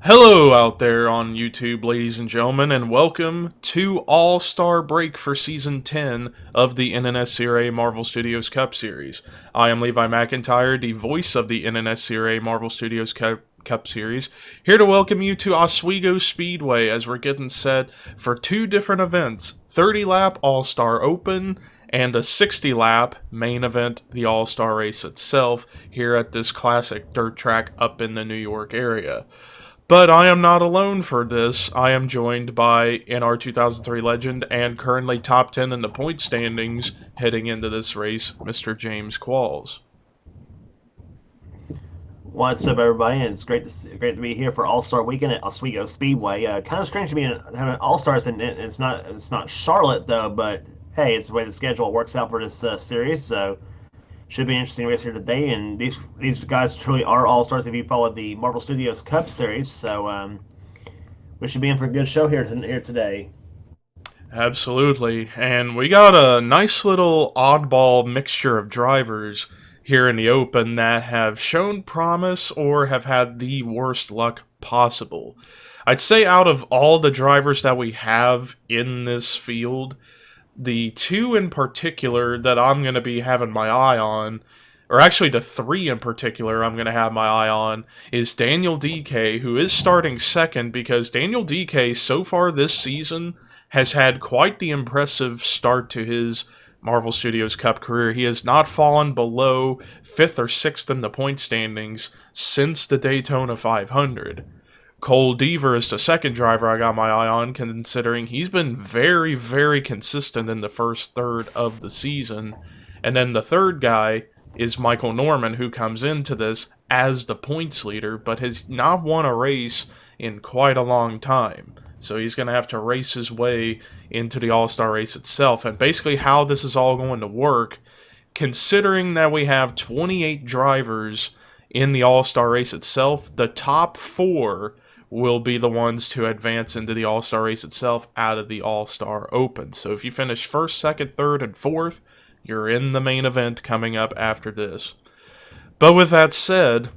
Hello out there on YouTube, ladies and gentlemen, and welcome to All-Star Break for Season 10 of the NNSCRA Marvel Studios Cup Series. I am Levi McIntyre, the voice of the NNSCRA Marvel Studios Cup Series, here to welcome you to Oswego Speedway as we're getting set for two different events, 30-lap All-Star Open and a 60-lap main event, the All-Star Race itself, here at this classic dirt track up in the New York area. But I am not alone for this. I am joined by NR 2003 legend and currently top 10 in the point standings heading into this race, Mr. James Qualls. What's up, everybody? And it's great to be here for All Star Weekend at Oswego Speedway. Kind of strange to be having All Stars, and it's not Charlotte though. But hey, it's the way the schedule works out for this series. So should be an interesting race here today. And these guys truly are All Stars if you follow the Marvel Studios Cup Series. So we should be in for a good show here today. Absolutely, and we got a nice little oddball mixture of drivers here in the Open that have shown promise or have had the worst luck possible. I'd say out of all the drivers that we have in this field, the two in particular that I'm going to be having my eye on, or actually the three in particular I'm going to have my eye on, is Daniel DK, who is starting second because Daniel DK so far this season has had quite the impressive start to his Marvel Studios Cup career. He has not fallen below 5th or 6th in the point standings since the Daytona 500. Cole Deaver is the second driver I got my eye on, considering he's been very, very consistent in the first third of the season. And then the third guy is Michael Norman, who comes into this as the points leader, but has not won a race in quite a long time. So he's going to have to race his way into the All-Star race itself. And basically how this is all going to work, considering that we have 28 drivers in the All-Star race itself, the top 4 will be the ones to advance into the All-Star race itself out of the All-Star Open. So if you finish 1st, 2nd, 3rd, and 4th, you're in the main event coming up after this. But with that said,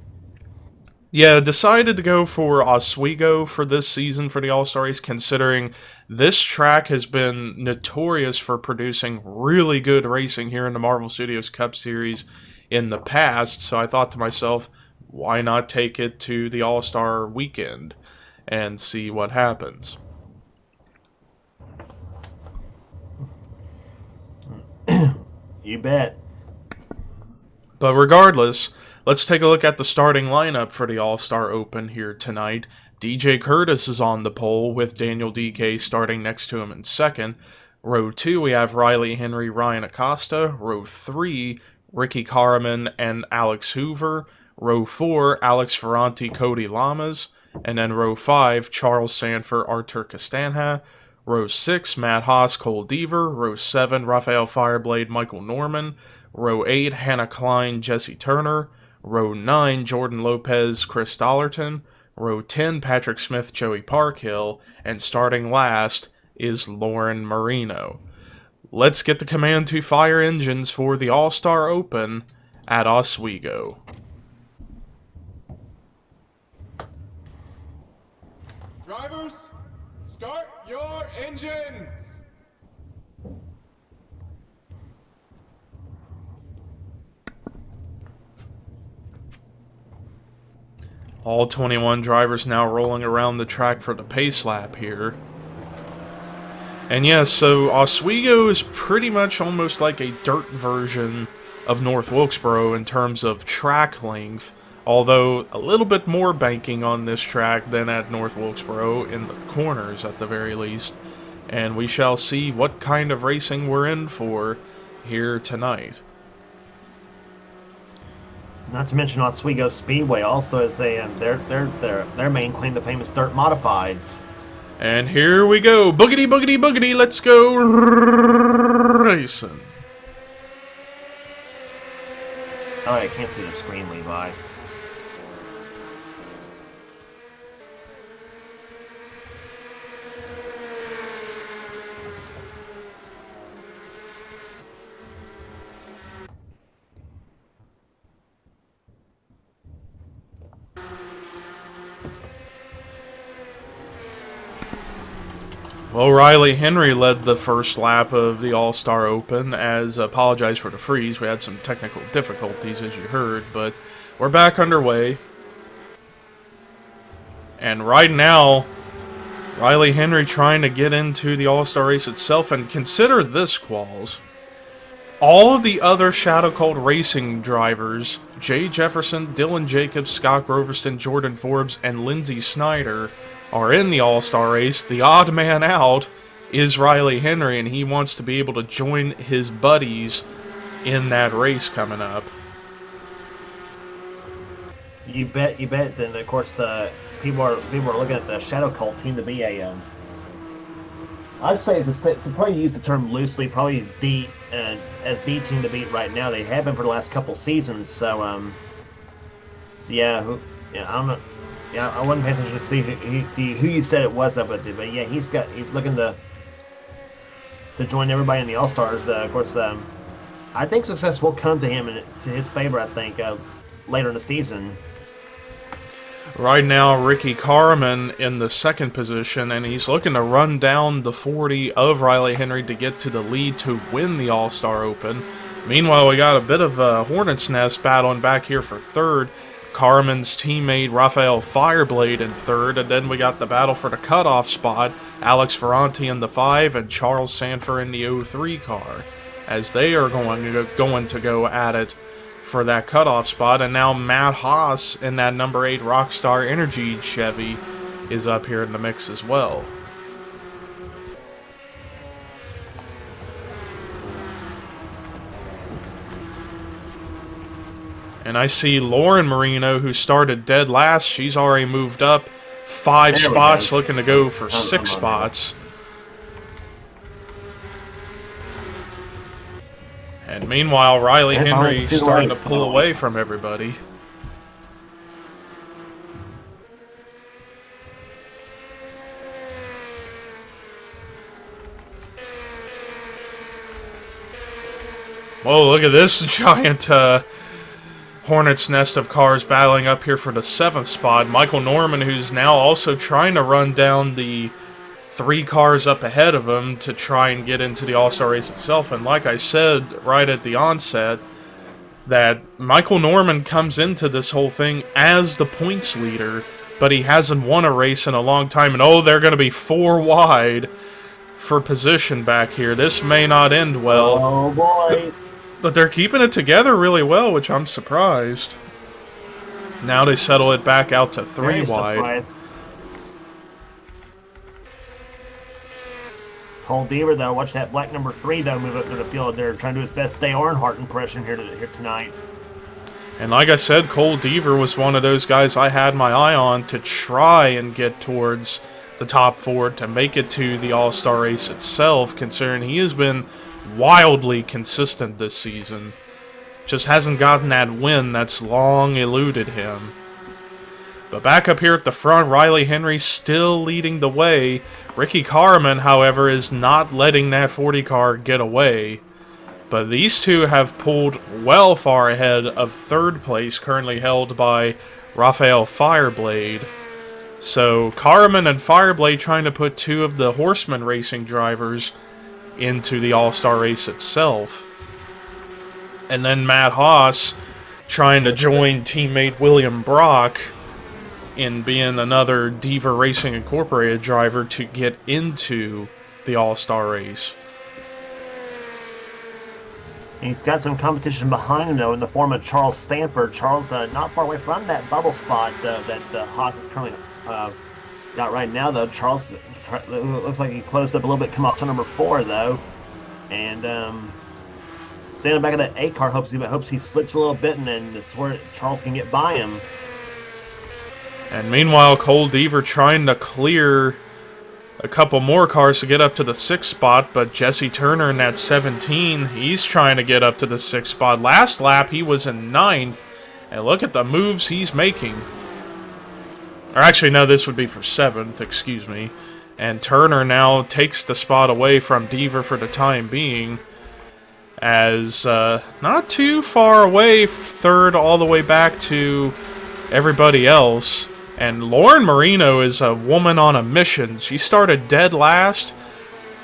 yeah, decided to go for Oswego for this season for the All-Star race, considering this track has been notorious for producing really good racing here in the Marvel Studios Cup Series in the past. So I thought to myself, why not take it to the All-Star weekend and see what happens? You bet. But regardless, let's take a look at the starting lineup for the All-Star Open here tonight. DJ Curtis is on the pole with Daniel DK starting next to him in second. Row 2, we have Riley Henry, Ryan Acosta. Row 3, Ricky Carman and Alex Hoover. Row 4, Alex Ferranti, Cody Lamas. And then row 5, Charles Sanford, Artur Castanha. Row 6, Matt Haas, Cole Deaver. Row 7, Raphael Fireblade, Michael Norman. Row 8, Hannah Klein, Jesse Turner. Row 9, Jordan Lopez, Chris Dollarton. Row 10, Patrick Smith, Joey Parkhill. And starting last is Lauren Marino. Let's get the command to fire engines for the All-Star Open at Oswego. Drivers, start your engines! All 21 drivers now rolling around the track for the pace lap here. And yeah, so Oswego is pretty much almost like a dirt version of North Wilkesboro in terms of track length, although a little bit more banking on this track than at North Wilkesboro in the corners at the very least. And we shall see what kind of racing we're in for here tonight. Not to mention Oswego Speedway also is their main claim to fame is dirt modifieds. And here we go. Boogity, boogity, boogity. Let's go racing. Oh, I can't see the screen, Levi. Well, Riley Henry led the first lap of the All-Star Open, apologize for the freeze. We had some technical difficulties, as you heard, but we're back underway. And right now, Riley Henry trying to get into the All-Star race itself, and consider this, Qualls. All of the other Shadow Cult Racing drivers, Jay Jefferson, Dylan Jacobs, Scott Groverston, Jordan Forbes, and Lindsey Snyder, are in the All-Star race. The odd man out is Riley Henry, and he wants to be able to join his buddies in that race coming up. You bet. And of course, people are looking at the Shadow Cult team to be a. I'd say to probably use the term loosely, probably as the team to beat right now. They have been for the last couple seasons. So yeah, I don't know. Yeah, I wasn't paying attention to see who you said it was, but yeah, he's looking to join everybody in the All Stars. Of course, I think success will come to him and to his favor. I think later in the season. Right now, Ricky Carmen in the second position, and he's looking to run down the 40 of Riley Henry to get to the lead to win the All-Star Open. Meanwhile, we got a bit of a hornet's nest battling back here for third. Carmen's teammate Rafael Fireblade in third, and then we got the battle for the cutoff spot. Alex Ferranti in the 5 and Charles Sanford in the 03 car, as they are going to go at it for that cutoff spot. And now Matt Haas in that number 8 Rockstar Energy Chevy is up here in the mix as well. And I see Lauren Marino, who started dead last. She's already moved up 5 spots, looking to go for 6 spots. And meanwhile, Riley Henry's starting to pull away from everybody. Whoa, look at this giant hornet's nest of cars battling up here for the 7th spot. Michael Norman, who's now also trying to run down the 3 cars up ahead of him to try and get into the All-Star race itself. And like I said right at the onset, that Michael Norman comes into this whole thing as the points leader, but he hasn't won a race in a long time. And oh, they're going to be 4 wide for position back here. This may not end well. Oh boy. But they're keeping it together really well, which I'm surprised. Now they settle it back out to 3 wide. Cole Deaver, though, watch that black number 3, though, move up through the field. They're trying to do his best Dale Earnhardt impression here tonight. And like I said, Cole Deaver was one of those guys I had my eye on to try and get towards the top 4 to make it to the All-Star race itself, considering he has been wildly consistent this season. Just hasn't gotten that win that's long eluded him. But back up here at the front, Riley Henry still leading the way. Ricky Carmen, however, is not letting that 40 car get away. But these two have pulled well far ahead of 3rd place, currently held by Rafael Fireblade. So Carmen and Fireblade trying to put 2 of the Horseman Racing drivers into the All-Star race itself. And then Matt Haas trying to join teammate William Brock in being another Diva Racing Incorporated driver to get into the All-Star race. He's got some competition behind him, though, in the form of Charles Sanford. Charles not far away from that bubble spot that Haas is currently got right now, though. Charles looks like he closed up a little bit, come off to number 4, though. And standing back of that 8 car, hopes he slips a little bit, and then that's where Charles can get by him. And meanwhile, Cole Deaver trying to clear a couple more cars to get up to the 6th spot, but Jesse Turner in that 17, he's trying to get up to the 6th spot. Last lap, he was in 9th, and look at the moves he's making. Or actually, no, this would be for 7th, excuse me. And Turner now takes the spot away from Deaver for the time being, as not too far away, 3rd all the way back to everybody else. And Lauren Marino is a woman on a mission. She started dead last,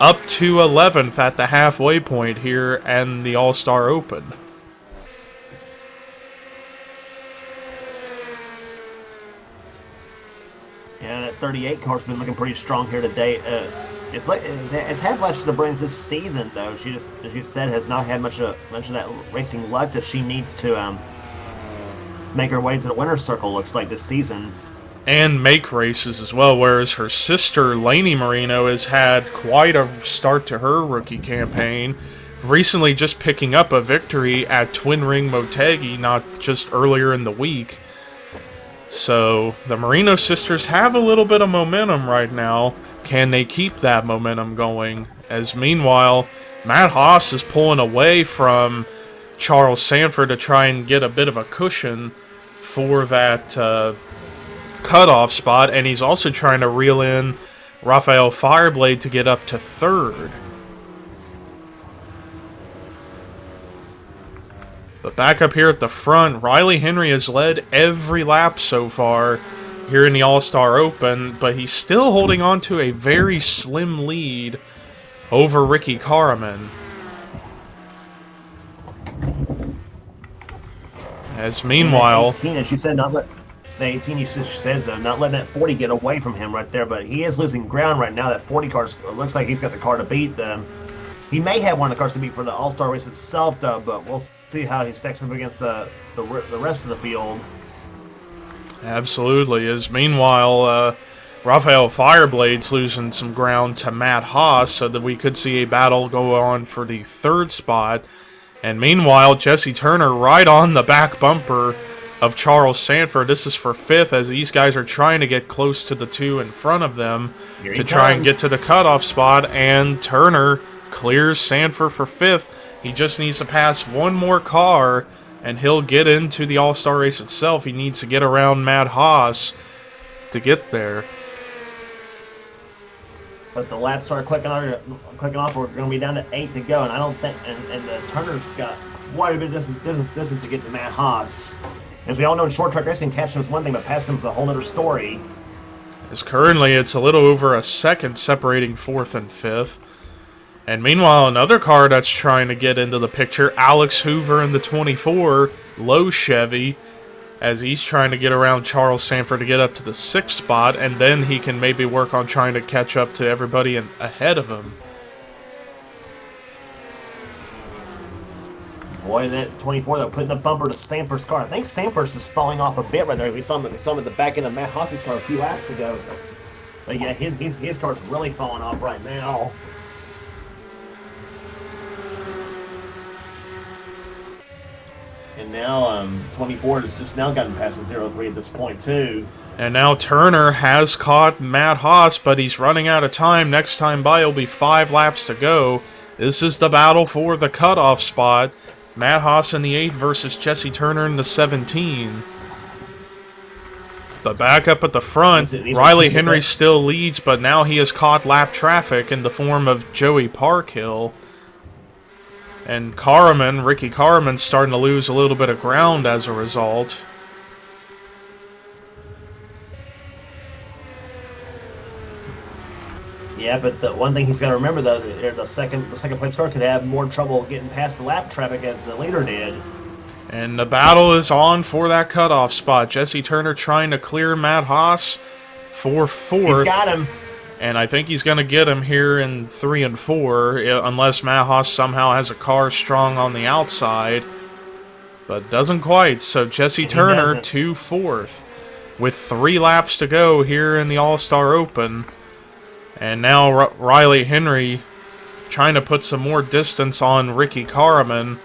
up to 11th at the halfway point here and the All-Star Open. Yeah, that 38 car's been looking pretty strong here today. It's had flashes of brilliance this season, though. She just, as you said, has not had much of that racing luck that she needs to make her way to the winner's circle. Looks like this season, and make races as well. Whereas her sister Lainey Marino has had quite a start to her rookie campaign. Recently, just picking up a victory at Twin Ring Motegi, not just earlier in the week. So the Marino sisters have a little bit of momentum right now. Can they keep that momentum going? As meanwhile, Matt Haas is pulling away from Charles Sanford to try and get a bit of a cushion for that cutoff spot, and he's also trying to reel in Rafael Fireblade to get up to third. But back up here at the front, Riley Henry has led every lap so far here in the All-Star Open, but he's still holding on to a very slim lead over Ricky Karaman. As meanwhile... 18, as you said, the 18, you said, though, not letting that 40 get away from him right there, but he is losing ground right now. That 40 car looks like he's got the car to beat them. He may have one of the cars to beat for the All-Star race itself, though, but we'll see how he stacks up against the rest of the field. Absolutely. As meanwhile, Rafael Fireblade's losing some ground to Matt Haas, so that we could see a battle go on for the third spot. And meanwhile, Jesse Turner right on the back bumper of Charles Sanford. This is for fifth, as these guys are trying to get close to the two in front of them to try and get to the cutoff spot. And Turner clears Sanford for fifth. He just needs to pass one more car, and he'll get into the All-Star race itself. He needs to get around Matt Haas to get there. But the laps are clicking off. We're going to be down to 8 to go, and I don't think. And Turner's got quite a bit of distance to get to Matt Haas. As we all know, in short track racing, catching is one thing, but passing is a whole other story. As currently, it's a little over a second separating fourth and fifth. And meanwhile, another car that's trying to get into the picture, Alex Hoover in the 24, low Chevy, as he's trying to get around Charles Sanford to get up to the sixth spot, and then he can maybe work on trying to catch up to everybody ahead of him. Boy, that 24, though, putting the bumper to Sanford's car. I think Sanford's just falling off a bit right there. We saw him at the back end of Matt Haas's car a few laps ago. But yeah, his car's really falling off right now. And now 24 has just now gotten past the 0-3 at this point, too. And now Turner has caught Matt Haas, but he's running out of time. Next time by, will be 5 laps to go. This is the battle for the cutoff spot. Matt Haas in the 8 versus Jesse Turner in the 17. But back up at the front, Riley Henry still leads, but now he has caught lap traffic in the form of Joey Parkhill. And Ricky Karaman, starting to lose a little bit of ground as a result. Yeah, but the one thing he's got to remember, though, the second place car could have more trouble getting past the lap traffic as the leader did. And the battle is on for that cutoff spot. Jesse Turner trying to clear Matt Haas for fourth. He's got him. And I think he's going to get him here in 3 and 4, unless Matt Haas somehow has a car strong on the outside. But doesn't quite. So Jesse Turner to fourth with 3 laps to go here in the All-Star Open. And now Riley Henry trying to put some more distance on Ricky Karaman.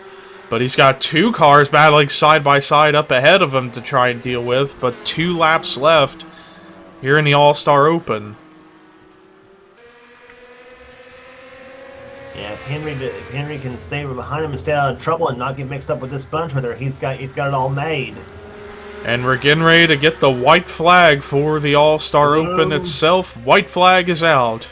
But he's got 2 cars battling side by side up ahead of him to try and deal with. But 2 laps left here in the All-Star Open. Yeah, if Henry can stay behind him and stay out of trouble and not get mixed up with this bunch right there, he's got it all made. And we're getting ready to get the white flag for the All-Star Open itself. White flag is out.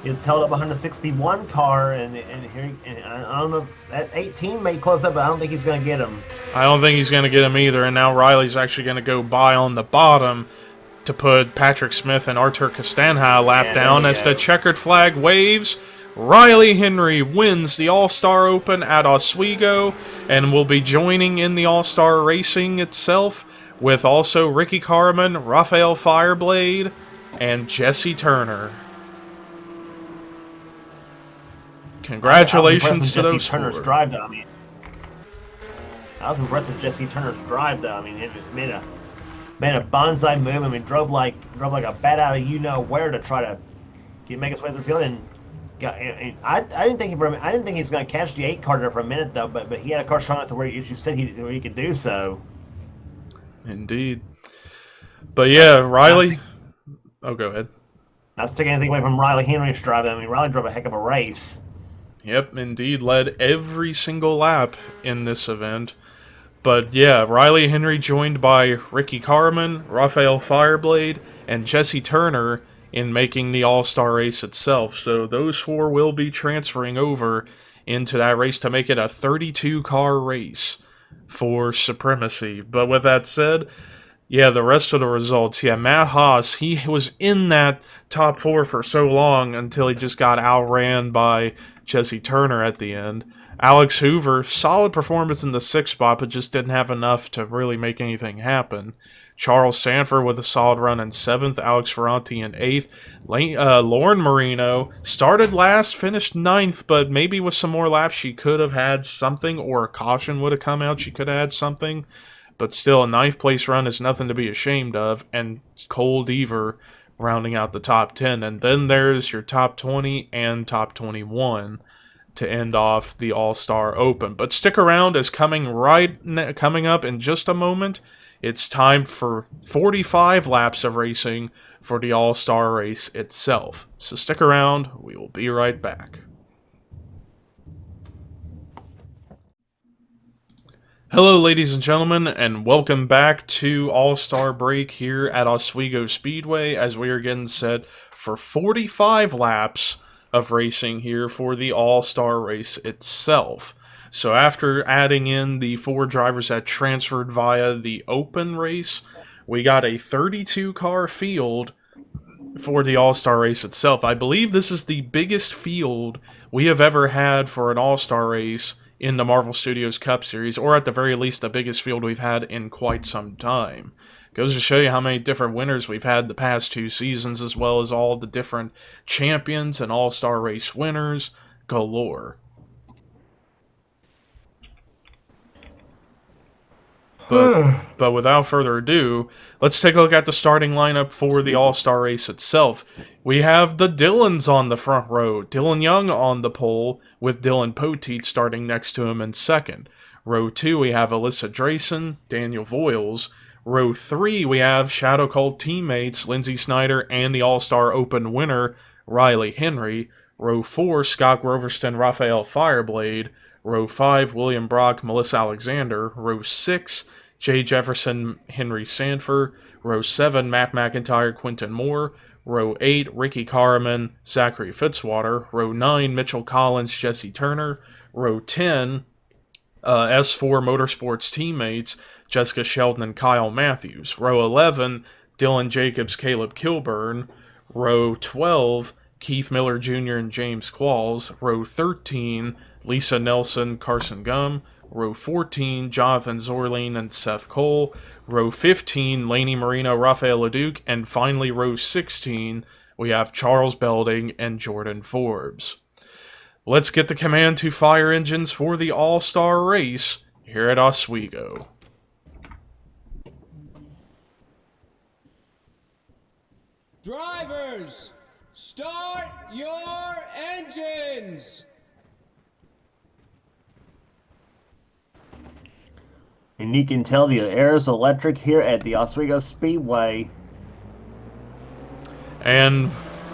It's held up behind the 61 car, and I don't know, that 18 may close up, but I don't think he's going to get him. I don't think he's going to get him either, and now Riley's actually going to go by on the bottom. to put Patrick Smith and Artur Castanha a lap down as the checkered flag waves. Riley Henry wins the All-Star Open at Oswego and will be joining in the All-Star Racing itself with also Ricky Carmen, Raphael Fireblade, and Jesse Turner. Congratulations to those Turner's four. Drive, though. I mean, I was impressed with Jesse Turner's drive, though. I mean, it just made a bonsai move. I mean, drove like a bat out of where to try to make his way through the field. And I didn't think he was going to catch the 8 car there for a minute, though. But he had a car strong enough to where, as you said, he could do so. Indeed. But yeah, Riley. Oh, go ahead. Not to take anything away from Riley Henry's drive. I mean, Riley drove a heck of a race. Yep, indeed, led every single lap in this event. But yeah, Riley Henry joined by Ricky Carmen, Raphael Fireblade, and Jesse Turner in making the All-Star race itself. So those 4 will be transferring over into that race to make it a 32-car race for supremacy. But with that said, yeah, the rest of the results. Yeah, Matt Haas, he was in that top 4 for so long until he just got outran by Jesse Turner at the end. Alex Hoover, solid performance in the 6th spot, but just didn't have enough to really make anything happen. Charles Sanford with a solid run in 7th. Alex Ferranti in 8th. Lauren Marino started last, finished 9th, but maybe with some more laps she could have had something, or a caution would have come out, she could have had something. But still, a 9th place run is nothing to be ashamed of. And Cole Deaver rounding out the top 10. And then there's your top 20 and top 21 to end off the All-Star Open. But stick around, as coming up in just a moment, it's time for 45 laps of racing for the All-Star race itself. So stick around, we will be right back. Hello ladies and gentlemen, and welcome back to All-Star Break here at Oswego Speedway, as we are getting set for 45 laps of racing here for the All-Star race itself. So after adding in the 4 drivers that transferred via the Open race, we got a 32-car field for the All-Star race itself. I believe this is the biggest field we have ever had for an All-Star race in the Marvel Studios Cup Series, or at the very least the biggest field we've had in quite some time. Goes to show you how many different winners we've had the past 2 seasons, as well as all the different champions and All-Star race winners galore. But without further ado, let's take a look at the starting lineup for the All-Star race itself. We have the Dylans on the front row. Dylan Young on the pole, with Dylan Poteet starting next to him in 2nd. Row 2, we have Alyssa Drayson, Daniel Voiles. Row 3, we have Shadow Cult teammates Lindsey Snyder and the All-Star Open winner, Riley Henry. Row 4, Scott Groverston, Raphael Fireblade. Row 5, William Brock, Melissa Alexander. Row 6, Jay Jefferson, Henry Sanford. Row 7, Matt McIntyre, Quinton Moore. Row 8, Ricky Carmen, Zachary Fitzwater. Row 9, Mitchell Collins, Jesse Turner. Row 10, S4 Motorsports teammates, Jessica Sheldon and Kyle Matthews. Row 11, Dylan Jacobs, Caleb Kilburn. Row 12, Keith Miller Jr. and James Qualls. Row 13, Lisa Nelson, Carson Gum. Row 14, Jonathan Zorline and Seth Cole. Row 15, Laney Marino, Rafael Leduc. And finally, row 16, we have Charles Belding and Jordan Forbes. Let's get the command to fire engines for the All-Star race here at Oswego. Drivers, start your engines! And you can tell the air is electric here at the Oswego Speedway. And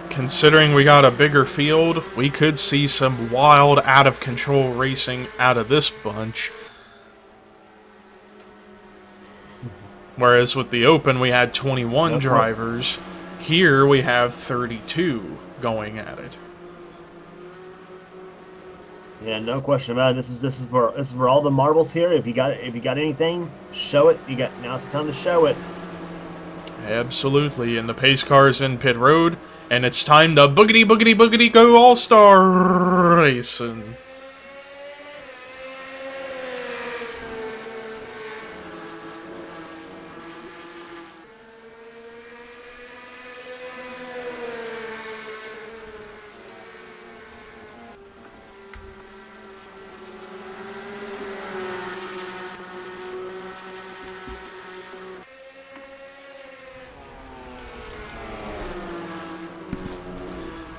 considering we got a bigger field, we could see some wild, out-of-control racing out of this bunch. Whereas with the Open, we had 21 drivers. Here, we have 32 going at it. Yeah, no question about it. This is for all the marbles here. If you got anything, show it. Now's the time to show it. Absolutely, and the pace car's in pit road, and it's time to boogity boogity boogity go all-star racing.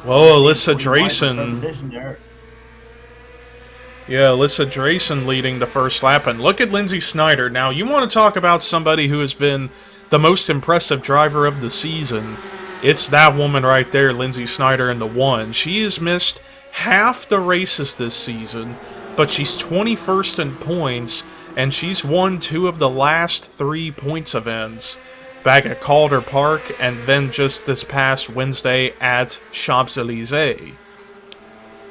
Well, Alyssa Drayson. Yeah, Alyssa Drayson leading the first lap. And look at Lindsey Snyder. Now, you want to talk about somebody who has been the most impressive driver of the season. It's that woman right there, Lindsey Snyder in the 1. She has missed half the races this season, but she's 21st in points, and she's won 2 of the last 3 points events. Back at Calder Park, and then just this past Wednesday at Champs-Élysées.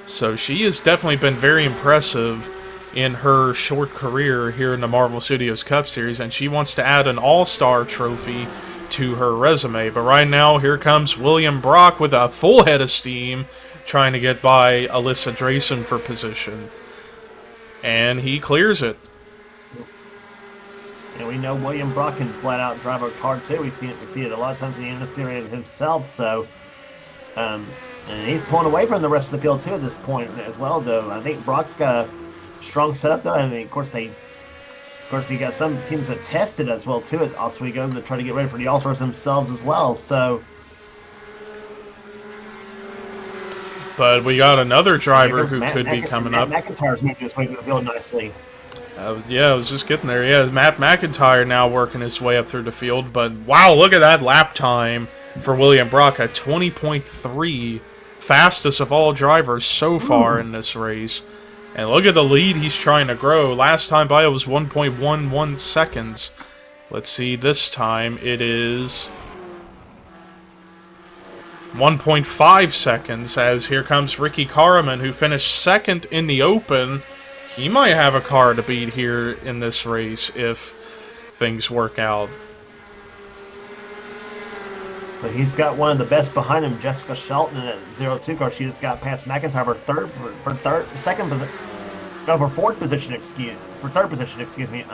So she has definitely been very impressive in her short career here in the Marvel Studios Cup Series, and she wants to add an All-Star trophy to her resume. But right now, here comes William Brock with a full head of steam, trying to get by Alyssa Drayson for position. And he clears it. And we know William Brock can flat out drive a car too. We see it a lot of times in the NNSCRA himself. So, and he's pulling away from the rest of the field too at this point as well. Though I think Brock's got a strong setup though. I mean, of course you got some teams that tested as well too at Oswego to try to get ready for the All Stars themselves as well. So, but we got another driver who could be coming up. McIntyre's moving his way through the field nicely. I was just getting there. Yeah, Matt McIntyre now working his way up through the field. But wow, look at that lap time for William Brock at 20.3. Fastest of all drivers so far in this race. And look at the lead he's trying to grow. Last time by it was 1.11 seconds. Let's see, this time it is 1.5 seconds, as here comes Ricky Carman, who finished second in the Open. He might have a car to beat here in this race if things work out. But he's got one of the best behind him, Jessica Shelton, in a 0-2 car. She just got past McIntyre for fourth position. Excuse me.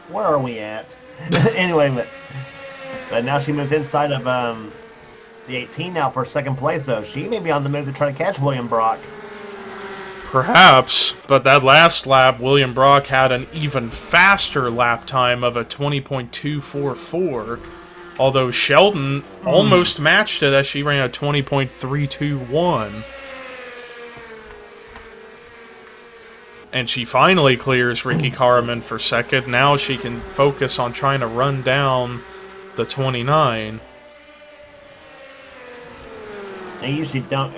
Where are we at? Anyway, but now she moves inside of the 18 now for second place. Though she may be on the move to try to catch William Brock. Perhaps, but that last lap, William Brock had an even faster lap time of a 20.244, although Sheldon almost matched it as she ran a 20.321. And she finally clears Ricky Carman for second. Now she can focus on trying to run down the 29. You usually don't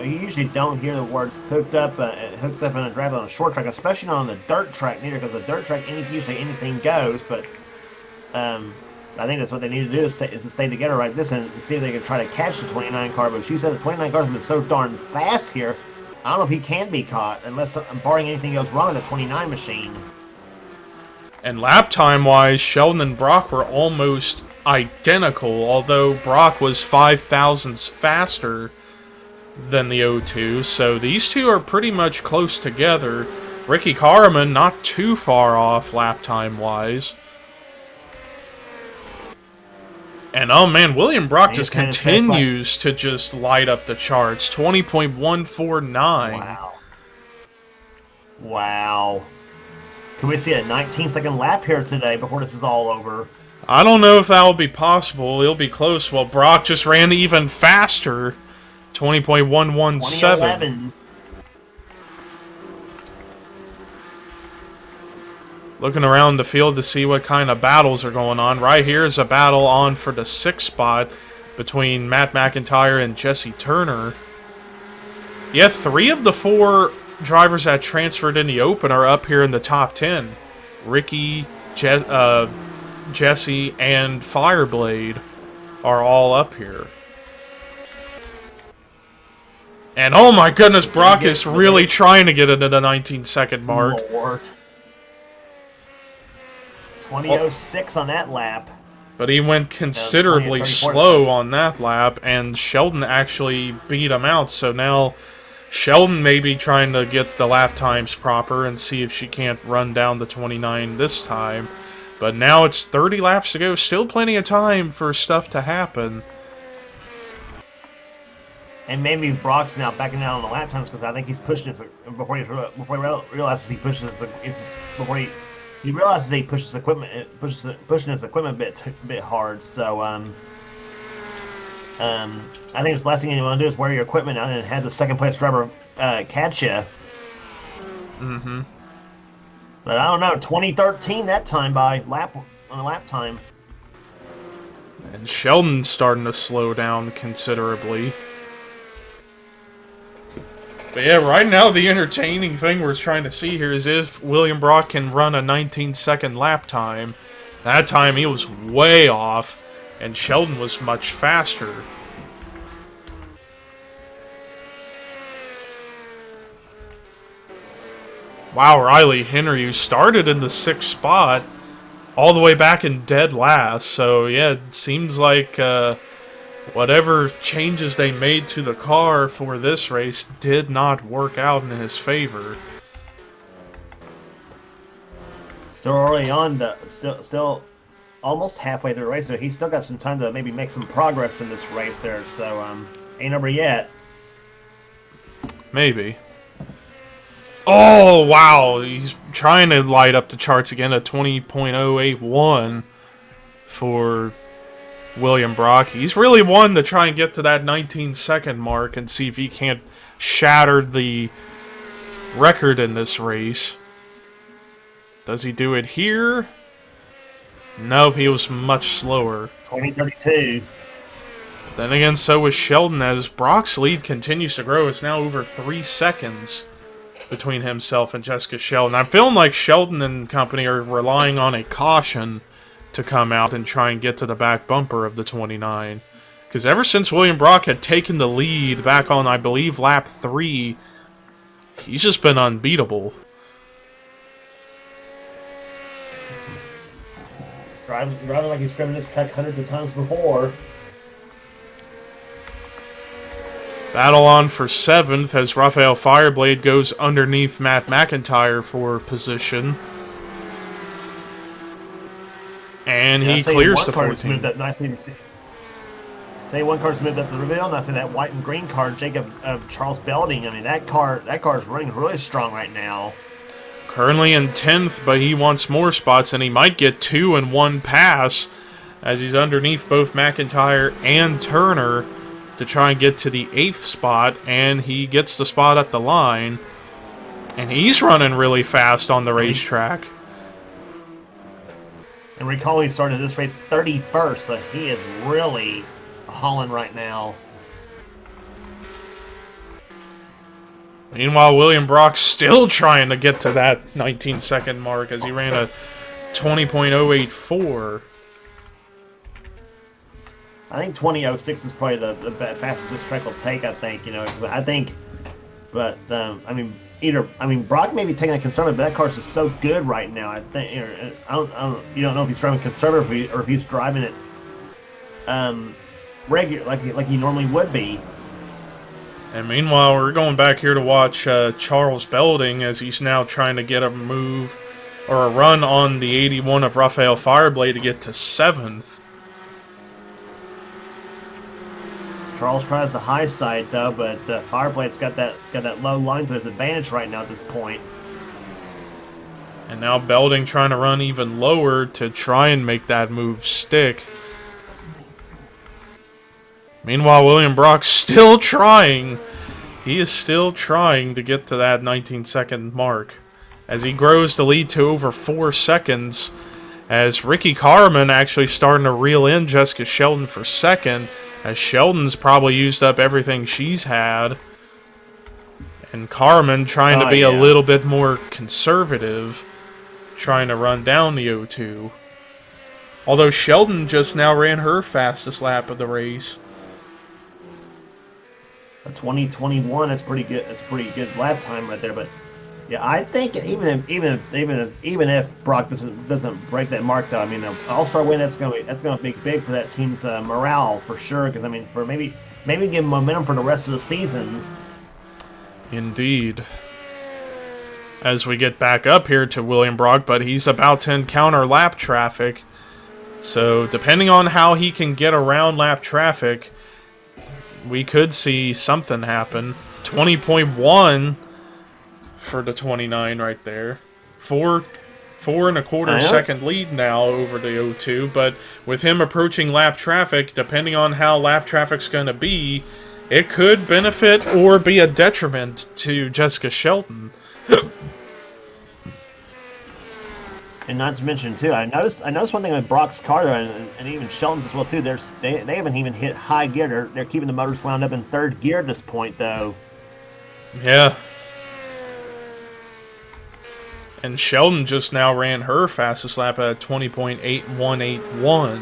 hear the words hooked up in a drive on a short track, especially not on the dirt track neither, because the dirt track usually anything goes. But I think that's what they need to do is to stay together like this and see if they can try to catch the 29 car. But she said the 29 cars have been so darn fast here. I don't know if he can be caught unless barring anything goes wrong with the 29 machine. And lap time wise, Sheldon and Brock were almost identical, although Brock was 5 thousandths faster than the O2, so these two are pretty much close together. Ricky Carman not too far off lap time wise. And oh man, William Brock just continues to just light up the charts. 20.149. Wow. Can we see a 19-second lap here today before this is all over? I don't know if that will be possible. It'll be close. Well, Brock just ran even faster. 20.117. Looking around the field to see what kind of battles are going on. Right here is a battle on for the 6th spot between Matt McIntyre and Jesse Turner. Yeah, 3 of the 4 drivers that transferred in the Open are up here in the top 10. Ricky, Jesse, and Fireblade are all up here. And oh my goodness, Brock is really trying to get into the 19-second mark. Lord. 20.06 on that lap. But he went considerably slow on that lap, and Sheldon actually beat him out, so now Sheldon may be trying to get the lap times proper and see if she can't run down the 29 this time. But now it's 30 laps to go, still plenty of time for stuff to happen. And maybe Brock's now backing down on the lap times because I think he's pushing his before he realizes he pushes he realizes he pushes equipment pushing his equipment a bit hard. So I think it's the last thing you want to do is wear your equipment out and have the second place driver catch you. Mm-hmm. But I don't know, 2013 that time on a lap time. And Sheldon's starting to slow down considerably. But yeah, right now the entertaining thing we're trying to see here is if William Brock can run a 19-second lap time. That time he was way off, and Sheldon was much faster. Wow, Riley Henry, who started in the 6th spot, all the way back in dead last. So yeah, it seems like whatever changes they made to the car for this race did not work out in his favor. Still early on, still almost halfway through the race, so he's still got some time to maybe make some progress in this race there. So ain't over yet. Maybe. Oh wow, he's trying to light up the charts again at 20.081 for William Brock. He's really one to try and get to that 19-second mark and see if he can't shatter the record in this race. Does he do it here? No, he was much slower. 2032. Then again, so was Sheldon, as Brock's lead continues to grow. It's now over 3 seconds between himself and Jessica Sheldon. I'm feeling like Sheldon and company are relying on a caution to come out and try and get to the back bumper of the 29. Because ever since William Brock had taken the lead back on, I believe, lap 3, he's just been unbeatable. Driving like he's driven this track hundreds of times before. Battle on for 7th as Raphael Fireblade goes underneath Matt McIntyre for position. And he clears the 14. That nicely to see. Tell you one car's moved up the reveal, and I see that white and green car, Jacob Charles Belding. I mean, that car is running really strong right now. Currently in 10th, but he wants more spots, and he might get 2 in 1 pass as he's underneath both McIntyre and Turner to try and get to the 8th spot, and he gets the spot at the line. And he's running really fast on the racetrack. And recall he started this race 31st, so he is really hauling right now. Meanwhile, William Brock's still trying to get to that 19-second mark as he ran a 20.084. I think 20.06 is probably the fastest this track will take. I think, Brock may be taking a conservative, but that car's just so good right now. I think, you don't know if he's driving conservative or if he's driving it regular, like he normally would be. And meanwhile, we're going back here to watch Charles Belding as he's now trying to get a move or a run on the 81 of Raphael Fireblade to get to 7th. Charles tries the high side though, but Fireblade's got that low line to his advantage right now at this point. And now Belding trying to run even lower to try and make that move stick. Meanwhile, William Brock's still trying. He is still trying to get to that 19-second mark as he grows the lead to over 4 seconds. As Ricky Carmen actually starting to reel in Jessica Sheldon for 2nd, as Sheldon's probably used up everything she's had. And Carmen trying to be a little bit more conservative, trying to run down the O2. Although Sheldon just now ran her fastest lap of the race. 2021, that's pretty good. That's pretty good lap time right there. But Yeah, I think even if Brock doesn't break that mark though, I mean, an All-Star win that's gonna be big for that team's morale for sure. Because I mean, for maybe give momentum for the rest of the season. Indeed. As we get back up here to William Brock, but he's about to encounter lap traffic. So, depending on how he can get around lap traffic, we could see something happen. 20.1 for the 29 right there. 4.25 second lead now over the 02, but with him approaching lap traffic, depending on how lap traffic's going to be, it could benefit or be a detriment to Jessica Shelton. And not to mention too, I noticed one thing with Brock's car and even Shelton's as well too. They haven't even hit high gear. They're keeping the motors wound up in third gear at this point though. Yeah. And Sheldon just now ran her fastest lap at 20.8181.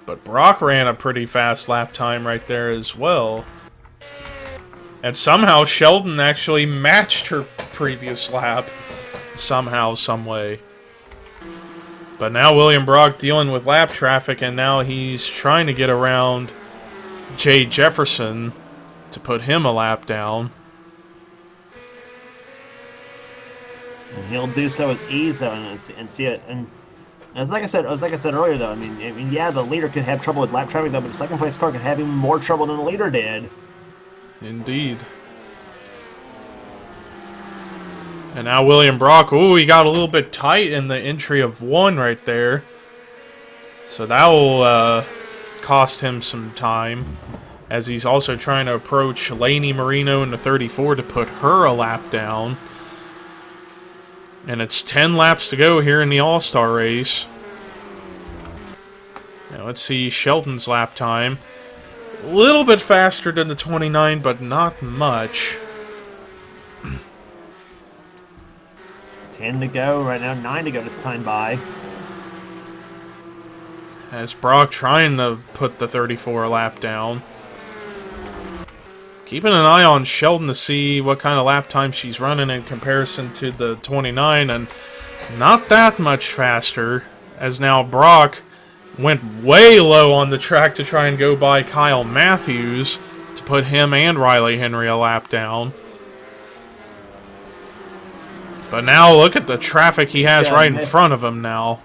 But Brock ran a pretty fast lap time right there as well. And somehow Sheldon actually matched her previous lap. Somehow, some way. But now William Brock dealing with lap traffic, and now he's trying to get around Jay Jefferson to put him a lap down. And he'll do so with ease though, and see it. And as like I said earlier though, I mean, yeah, the leader could have trouble with lap traffic though, but the second place car could have even more trouble than the leader did. Indeed. And now William Brock, ooh, he got a little bit tight in the entry of 1 right there. So that will cost him some time, as he's also trying to approach Lainey Marino in the 34 to put her a lap down. And it's 10 laps to go here in the All-Star race. Now let's see Shelton's lap time. A little bit faster than the 29, but not much. 10 to go right now, 9 to go this time by. As Brock trying to put the 34 lap down. Keeping an eye on Sheldon to see what kind of lap time she's running in comparison to the 29, and not that much faster, as now Brock went way low on the track to try and go by Kyle Matthews to put him and Riley Henry a lap down. But now look at the traffic he has right in front of him now.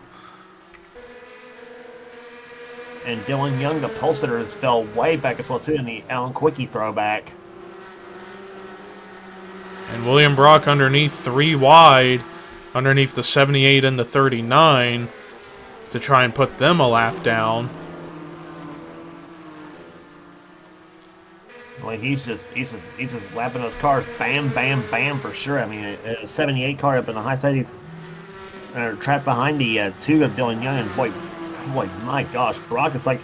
And Dylan Young, the pole sitter, has fell way back as well too in the Alan Quickie throwback. And William Brock underneath 3 wide, underneath the 78 and the 39, to try and put them a lap down. Well, he's just lapping those cars, bam, bam, bam for sure. I mean, a 78 car up in the high side, he's trapped behind the 2 of Dylan Young, and boy, my gosh, Brock is like,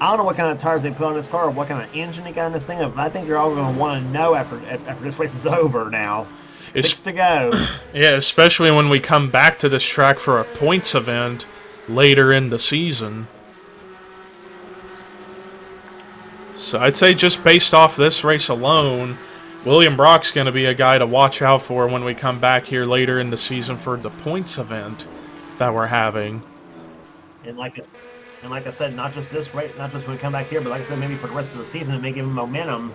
I don't know what kind of tires they put on this car or what kind of engine they got in this thing, but I think you're all going to want to know after this race is over now. 6 to go. Yeah, especially when we come back to this track for a points event later in the season. So I'd say just based off this race alone, William Brock's going to be a guy to watch out for when we come back here later in the season for the points event that we're having. And like I said, not just this race, not just when we come back here, but like I said, maybe for the rest of the season, it may give him momentum.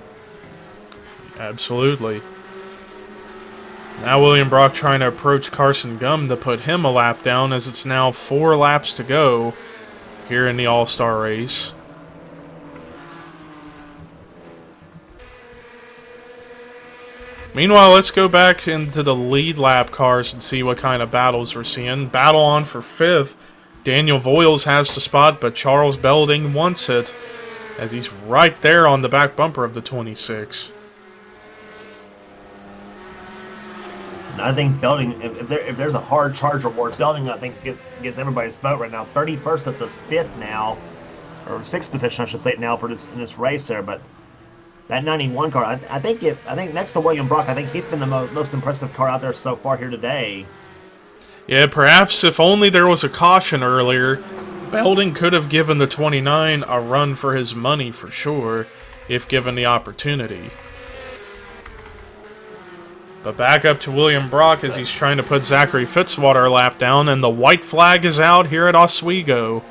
Absolutely. Now William Brock trying to approach Carson Gum to put him a lap down, as it's now 4 laps to go here in the All-Star race. Meanwhile, let's go back into the lead lap cars and see what kind of battles we're seeing. Battle on for 5th. Daniel Voiles has the spot, but Charles Belding wants it, as he's right there on the back bumper of the 26. I think Belding, if there's a hard charger war, Belding I think gets everybody's vote right now. 31st at the 5th now, or 6th position I should say now for in this race there. But that 91 car, I think next to William Brock, I think he's been the most impressive car out there so far here today. Yeah, perhaps if only there was a caution earlier, Belding could have given the 29 a run for his money for sure, if given the opportunity. But back up to William Brock as he's trying to put Zachary Fitzwater lap down, and the white flag is out here at Oswego.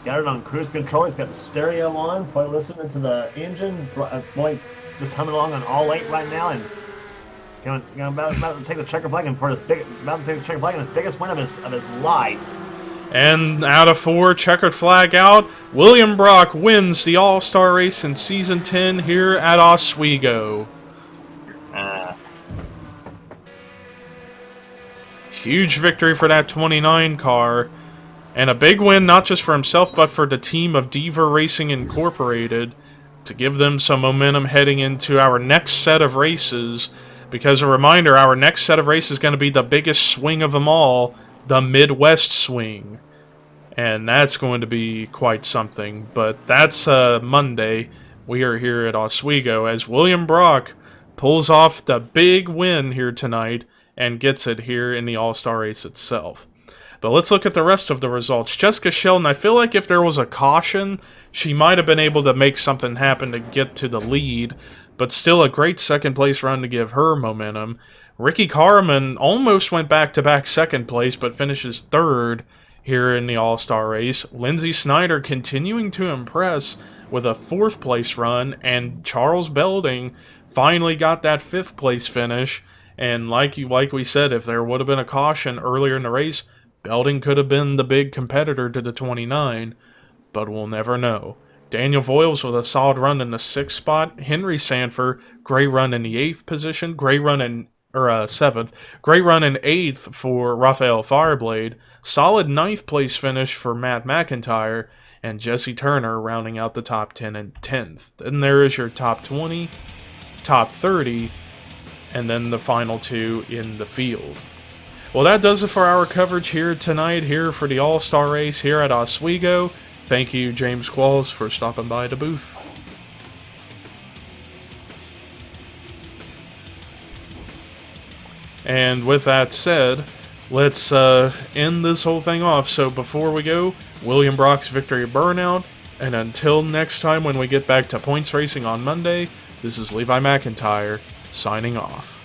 Got it on cruise control. He's got the stereo on, probably listening to the engine. Boy, just humming along on all 8 right now, and about to take the checker flag and his biggest win of his life. And out of 4, checkered flag out. William Brock wins the All-Star race in Season 10 here at Oswego. Huge victory for that 29 car. And a big win not just for himself, but for the team of Diva Racing Incorporated to give them some momentum heading into our next set of races. Because a reminder, our next set of races is going to be the biggest swing of them all, the Midwest Swing. And that's going to be quite something. But that's Monday. We are here at Oswego as William Brock pulls off the big win here tonight and gets it here in the All-Star race itself. But let's look at the rest of the results. Jessica Sheldon, I feel like if there was a caution, she might have been able to make something happen to get to the lead. But still a great second place run to give her momentum. Ricky Carman almost went back-to-back second place, but finishes 3rd here in the All-Star race. Lindsey Snyder continuing to impress with a 4th place run, and Charles Belding finally got that 5th place finish. And like we said, if there would have been a caution earlier in the race, Belding could have been the big competitor to the 29, but we'll never know. Daniel Voiles with a solid run in the 6th spot. Henry Sanford, great run in the 8th position. Great run in 7th. Great run in 8th for Raphael Fireblade. Solid 9th place finish for Matt McIntyre. And Jesse Turner rounding out the top 10 and 10th. Then there is your top 20, top 30, and then the final 2 in the field. Well, that does it for our coverage here tonight, here for the All-Star race here at Oswego. Thank you, James Qualls, for stopping by the booth. And with that said, let's end this whole thing off. So before we go, William Brock's victory burnout. And until next time when we get back to points racing on Monday, this is Levi McIntyre signing off.